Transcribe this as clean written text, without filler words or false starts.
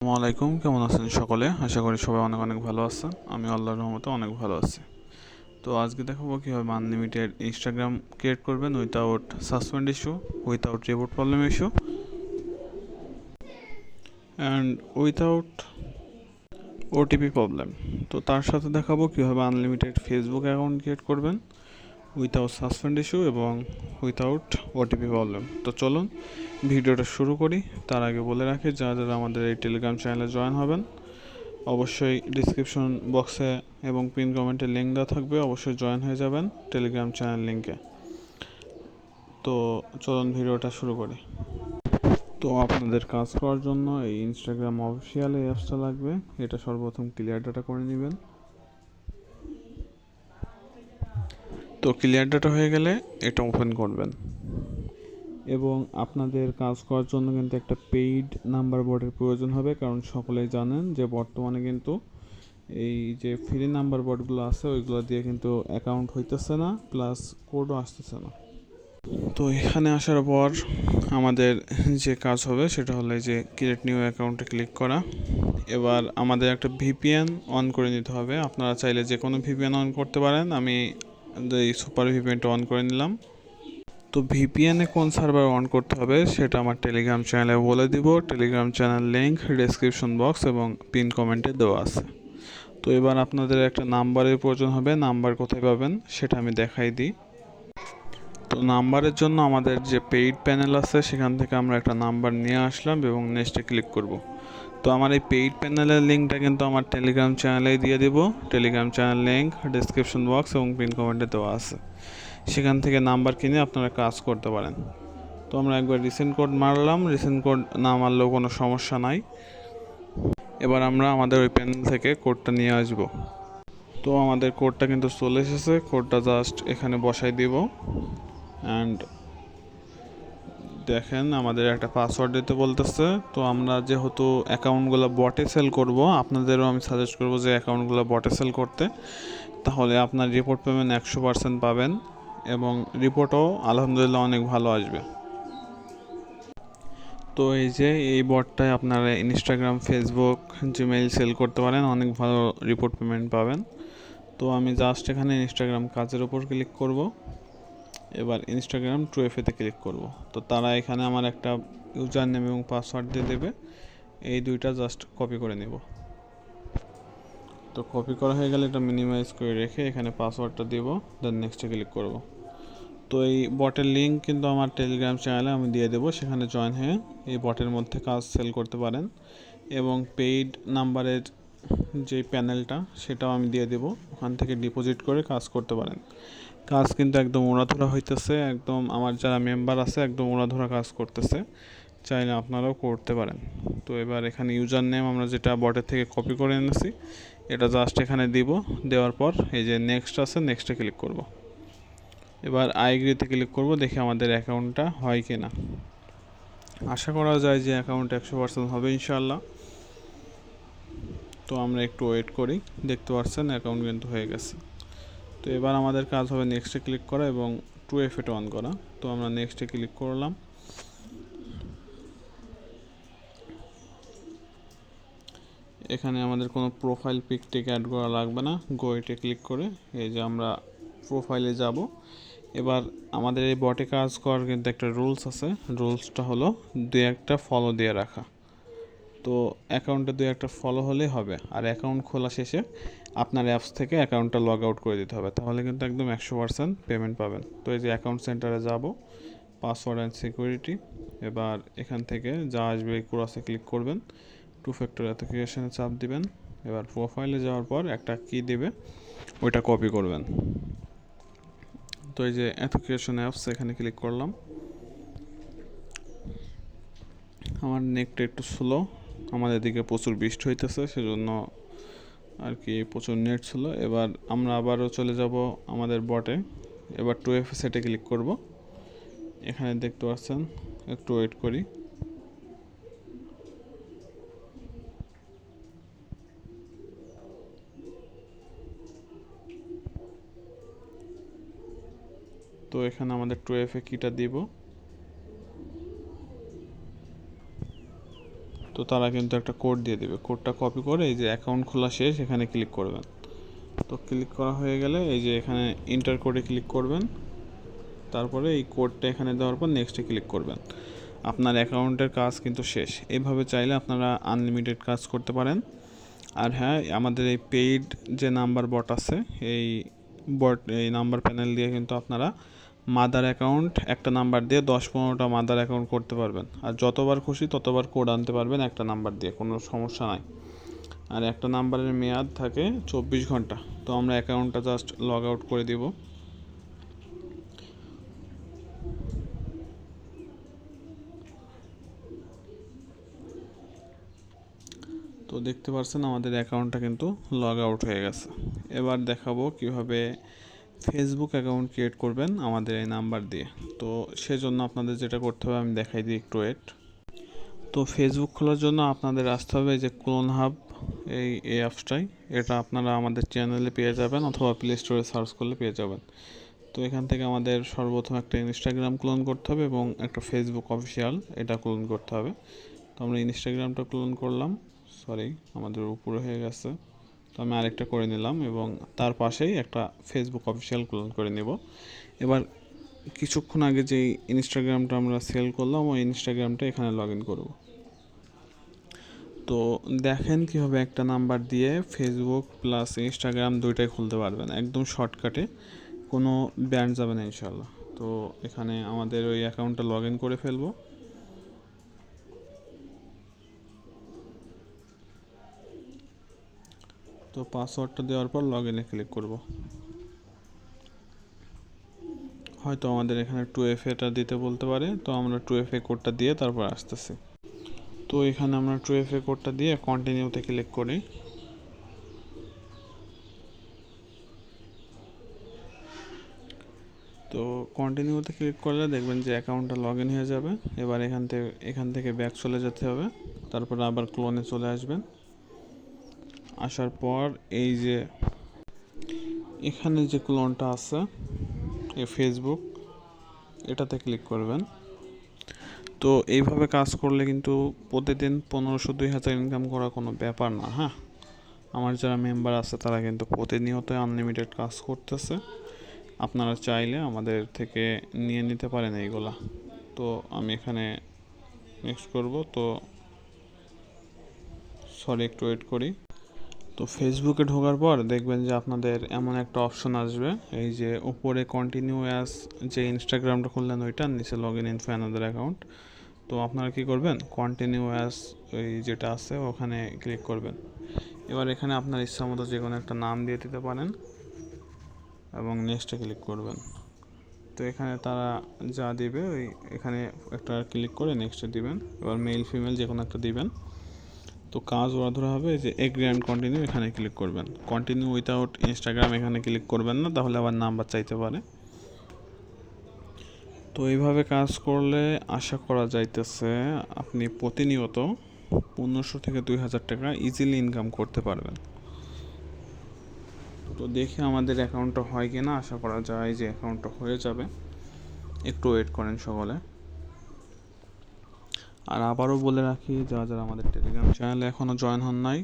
আসসালামু আলাইকুম, কেমন আছেন সকলে? আশা করি সবাই অনেক অনেক ভালো আছেন। আমি আল্লাহর রহমতে অনেক ভালো আছি। তো আজকে দেখাবো কীভাবে আনলিমিটেড ইনস্টাগ্রাম ক্রিয়েট করবেন without suspend issue, without report problem issue and without OTP problem. তো তার সাথে দেখাবো কীভাবে আনলিমিটেড ফেসবুক অ্যাকাউন্ট ক্রিয়েট করবেন উইথাউট সাসপেন্ড ইস্যু এবং উইথাউট ওটিপি প্রবলেম। তো চলুন ভিডিওটা শুরু করি। তার আগে বলে রাখি, যারা যারা আমাদের এই টেলিগ্রাম চ্যানেলে জয়েন হবেন, অবশ্যই ডিসক্রিপশন বক্সে এবং পিন কমেন্টে লিঙ্ক দেওয়া থাকবে, অবশ্যই জয়েন হয়ে যাবেন টেলিগ্রাম চ্যানেল লিঙ্কে। তো চলুন ভিডিওটা শুরু করি। তো আপনাদের কাজ করার জন্য এই ইনস্টাগ্রাম অফিসিয়াল এই অ্যাপসটা লাগবে। এটা সর্বপ্রথম ক্লিয়ার ডাটা করে নেবেন। তো ক্লিয়ার ডাটা হয়ে গেলে এটা ওপেন করবেন এবং আপনাদের কাজ করার জন্য কিন্তু একটা পেইড নাম্বার বোর্ডের প্রয়োজন হবে, কারণ সকলেই জানেন যে বর্তমানে কিন্তু এই যে ফ্রি নাম্বার বোর্ডগুলো আছে ওইগুলো দিয়ে কিন্তু অ্যাকাউন্ট হইতেছে না, প্লাস কোডও আসতেছে না। তো এখানে আসার পর আমাদের যে কাজ হবে সেটা হলো যে ক্রিয়েট নিউ অ্যাকাউন্টে ক্লিক করা। এবার আমাদের একটা ভিপিএন অন করে নিতে হবে। আপনারা চাইলে যে কোনো ভিপিএন অন করতে পারেন। আমি এই সুপার ভিপিএনটা অন করে নিলাম। তো ভিপিএনে কোন সার্ভার অন করতে হবে সেটা আমার টেলিগ্রাম চ্যানেলে বলে দিব। Telegram channel link description box এবং পিন কমেন্টে দেওয়া আছে। তো এবার আপনাদের একটা নাম্বারের প্রয়োজন হবে। নাম্বার কোথায় পাবেন সেটা আমি দেখাই দিই। তো নাম্বারের জন্য আমাদের যে পেইড প্যানেল আছে সেখান থেকে আমরা একটা নাম্বার নিয়ে আসলাম এবং নেক্সটে ক্লিক করব। তো আমার এই পেইড প্যানেলের লিঙ্কটা কিন্তু আমার টেলিগ্রাম চ্যানেলেই দিয়ে দেব। Telegram channel link description box এবং পিন কমেন্টে দেওয়া আছে। সেখান থেকে নাম্বার কিনে আপনারা কাজ করতে পারেন। তো আমরা একবার রিসেন্ট কোড মারলাম। রিসেন্ট কোড না মারলেও কোনো সমস্যা নাই। এবার আমরা আমাদের ওই প্যানেল থেকে কোডটা নিয়ে আসব। তো আমাদের কোডটা কিন্তু চলে এসেছে। কোডটা জাস্ট এখানে বসাই দিব অ্যান্ড দেখেন আমাদের একটা পাসওয়ার্ড দিতে বলতেছে। তো আমরা যেহেতু অ্যাকাউন্টগুলো বটে সেল করব, আপনাদেরও আমি সাজেস্ট করব যে অ্যাকাউন্টগুলো বটে সেল করতে। তাহলে আপনার রিপোর্ট পেমেন্ট 100% পাবেন এবং রিপোর্টও আলহামদুলিল্লাহ অনেক ভালো আসবে। তো এই যে এই বটটায় আপনারা ইনস্টাগ্রাম, ফেসবুক, জিমেইল সেল করতে পারেন, অনেক ভালো রিপোর্ট পেমেন্ট পাবেন। তো আমি জাস্ট এখানে ইনস্টাগ্রাম কাজের ওপর ক্লিক করব। এবার ইনস্টাগ্রাম 2FA-তে ক্লিক করব। তো তারা এখানে আমার একটা ইউজার নেম এবং পাসওয়ার্ড দিয়ে দেবে। এই দুইটা জাস্ট কপি করে নেব। তো কপি করা হয়ে গেলে এটা মিনিমাইজ করে রেখে এখানে পাসওয়ার্ডটা দিব, দেন নেক্সটে ক্লিক করব। তো এই বটের লিঙ্ক কিন্তু আমার টেলিগ্রাম চ্যানেলে আমি দিয়ে দেবো, সেখানে জয়েন হয়ে এই বটের মধ্যে কাজ সেল করতে পারেন এবং পেইড নাম্বারের যে প্যানেলটা সেটাও আমি দিয়ে দেবো, ওখান থেকে ডিপোজিট করে কাজ করতে পারেন। কাজ কিন্তু একদম উড়াধুরা হইতেছে, একদম আমার যারা মেম্বার আছে একদম উড়াধুরা কাজ করতেছে, চাইলে আপনারাও করতে পারেন। তো এবার এখানে ইউজার নেম আমরা যেটা বটের থেকে কপি করে এনেছি এটা জাস্ট এখানে দিব। দেওয়ার পর এই যে নেক্সট আছে, নেক্সটে ক্লিক করব। এবার আইগ্রিতে ক্লিক করব, দেখি আমাদের অ্যাকাউন্টটা হয় কি না। আশা করা যায় যে অ্যাকাউন্ট 100% হবে ইনশাআল্লাহ। তো আমরা একটু ওয়েট করি। দেখতে পাচ্ছেন অ্যাকাউন্ট কিন্তু হয়ে গেছে। তো এবার আমাদের কাজ হবে নেক্সটে ক্লিক করা এবং 2FA অন করা। তো আমরা নেক্সটে ক্লিক করলাম। এখানে আমাদের কোনো প্রোফাইল পিক টিক অ্যাড করা লাগবে না। গো ইটে ক্লিক করে এই যে আমরা প্রোফাইলে যাব। এবার আমাদের এই বটে কাজ করার কিন্তু একটা রুলস আছে। রুলসটা হলো 2-1টা ফলো দিয়ে রাখা। তো অ্যাকাউন্টে 2-1টা ফলো হলেই হবে। আর অ্যাকাউন্ট খোলা শেষে আপনার অ্যাপস থেকে অ্যাকাউন্টটা লগ আউট করে দিতে হবে, তাহলে কিন্তু একদম 100% পেমেন্ট পাবেন। তো এই যে অ্যাকাউন্ট সেন্টারে যাব, পাসওয়ার্ড অ্যান্ড সিকিউরিটি, এবার এখান থেকে যা আসবে এই ক্রসে ক্লিক করবেন, 2 ফ্যাক্টর অ্যাথেন্টিকেশনে চাপ দিবেন। এবার প্রোফাইলে যাওয়ার পর একটা কি দিবে ওইটা কপি করবেন। তো এই যে অ্যাথেন্টিকেশন অ্যাপস এখানে ক্লিক করলাম। আমার নেটটা একটু স্লো, আমাদের দিকে প্রচুর বৃষ্টি হইতেছে সেজন্য আর কি প্রচুর নেট ছিল। এবার আমরা আবারও চলে যাব আমাদের বটে। এবার 2FA সেটে ক্লিক করব। এখানে দেখতে পাচ্ছেন, একটু ওয়েট করি। তো এখানে আমাদের 2FA কিটা দিব। তো তো তারা কিন্তু একটা কোড দিয়ে দেবে, কোডটা কপি করে এই যে অ্যাকাউন্ট খোলা শেষ এখানে ক্লিক করবেন। তো ক্লিক করা হয়ে গেলে এই যে এখানে এন্টার কোডে ক্লিক করবেন, তারপরে এই কোডটা এখানে দেওয়ার পর নেক্সটে ক্লিক করবেন। আপনার অ্যাকাউন্টের কাজ কিন্তু শেষ। এইভাবে চাইলে আপনারা আনলিমিটেড কাজ করতে পারেন। আর হ্যাঁ, আমাদের এই পেইড যে নাম্বার বট আছে, এই এই নাম্বার প্যানেল দিয়ে কিন্তু আপনারা মাদার অ্যাকাউন্ট একটা নাম্বার দিয়ে 10-15টা মাদার অ্যাকাউন্ট করতে পারবেন। আর যতবার খুশি ততবার কোড আনতে পারবেন একটা নাম্বার দিয়ে, কোনো সমস্যা নাই। আর একটা নাম্বারের মেয়াদ থাকে 24 ঘন্টা। তো আমরা অ্যাকাউন্টটা জাস্ট লগ আউট করে দিব। তো দেখতে পাচ্ছেন আমাদের অ্যাকাউন্টটা কিন্তু লগ আউট হয়ে গেছে। এবার দেখাবো কিভাবে ফেসবুক অ্যাকাউন্ট ক্রিয়েট করবেন আমাদের এই নাম্বার দিয়ে। তো সেজন্য আপনাদের যেটা করতে হবে আমি দেখাই দিই, একটু ওয়েট। তো ফেসবুক খোলার জন্য আপনাদের আসতে হবে এই যে ক্লোন হাব, এই অ্যাপসটাই। এটা আপনারা আমাদের চ্যানেলে পেয়ে যাবেন অথবা প্লে স্টোরে সার্চ করলে পেয়ে যাবেন। তো এখান থেকে আমাদের সর্বপ্রথম একটা ইনস্টাগ্রাম ক্লোন করতে হবে এবং একটা ফেসবুক অফিসিয়াল এটা ক্লোন করতে হবে। তো আমরা ইনস্টাগ্রামটা ক্লোন করলাম, সরি আমাদের উপরে হয়ে গেছে, তো আমি আরেকটা করে নিলাম এবং তার পাশেই একটা ফেসবুক অফিসিয়াল ক্লোন করে নেব। এবার কিছুক্ষণ আগে যেই ইনস্টাগ্রামটা আমরা সেল করলাম ওই ইনস্টাগ্রামটা এখানে লগ ইন করবো। তো দেখেন কীভাবে একটা নাম্বার দিয়ে ফেসবুক প্লাস ইনস্টাগ্রাম দুইটাই খুলতে পারবেন একদম শর্টকাটে, কোনো ব্যান্ড যাবে না ইনশাল্লাহ। তো এখানে আমাদের ওই অ্যাকাউন্টটা লগ ইন করে ফেলবো। তো পাসওয়ার্ডটা দেওয়ার পর লগ ইনে ক্লিক করব। হয়তো আমাদের এখানে 2FA দিতে বলতে পারে, তো আমরা 2FA কোডটা দিয়ে তারপর আসতেছি। তো এখানে আমরা 2FA কোডটা দিয়ে কন্টিনিউতে ক্লিক করি। তো কন্টিনিউতে ক্লিক করলে দেখবেন যে অ্যাকাউন্টটা লগ ইন হয়ে যাবে। এবার এখান থেকে ব্যাক চলে যেতে হবে, তারপর আবার ক্লোনে চলে আসবেন। আসার পর এই যে এখানে যে ক্লোনটা আছে এই ফেসবুক, এটাতে ক্লিক করবেন। তো এইভাবে কাজ করলে কিন্তু প্রতিদিন 1500-2000 ইনকাম করা কোনো ব্যাপার না। হ্যাঁ, আমার যারা মেম্বার আছে তারা কিন্তু প্রতিনিয়ত আনলিমিটেড কাজ করতেছে। আপনারা চাইলে আমাদের থেকে নিয়ে নিতে পারেন এইগুলা। তো আমি এখানে নেক্সট করব। তো সরি, একটু ওয়েট করি। তো ফেসবুকে ঢোকার পর দেখবেন যে আপনাদের এমন একটা অপশন আসবে, এই যে উপরে কন্টিনিউ অ্যাজ যে ইনস্টাগ্রামটা খুললেন ওইটা, নিচে log in info another account. তো আপনারা কী করবেন, কন্টিনিউ অ্যাজ ওই যেটা আছে ওখানে ক্লিক করবেন। এবার এখানে আপনার ইচ্ছা মতো যে কোনো একটা নাম দিয়ে দিতে পারেন এবং নেক্সটে ক্লিক করবেন। তো এখানে তারা যা দিবে ওই এখানে একটা ক্লিক করে নেক্সটে দিবেন। এবার মেল ফিমেল যে কোনো একটা দিবেন। তো কাজ ওরা ধরা হবে যে এগ্রি অ্যান্ড কন্টিনিউ, এখানে ক্লিক করবেন। কন্টিনিউ উইথাউট ইনস্টাগ্রাম এখানে ক্লিক করবেন না, তাহলে আবার নাম্বার চাইতে পারে। তো এইভাবে কাজ করলে আশা করা যাইতেছে আপনি প্রতিনিয়ত 1500-2000 টাকা ইজিলি ইনকাম করতে পারবেন। তো দেখে আমাদের অ্যাকাউন্টটা হয় কি না, আশা করা যায় যে অ্যাকাউন্টটা হয়ে যাবে। একটু ওয়েট করেন সকলে। আর আবারও বলে রাখি, যারা যারা আমাদের টেলিগ্রাম চ্যানেলে এখনও জয়েন হন নাই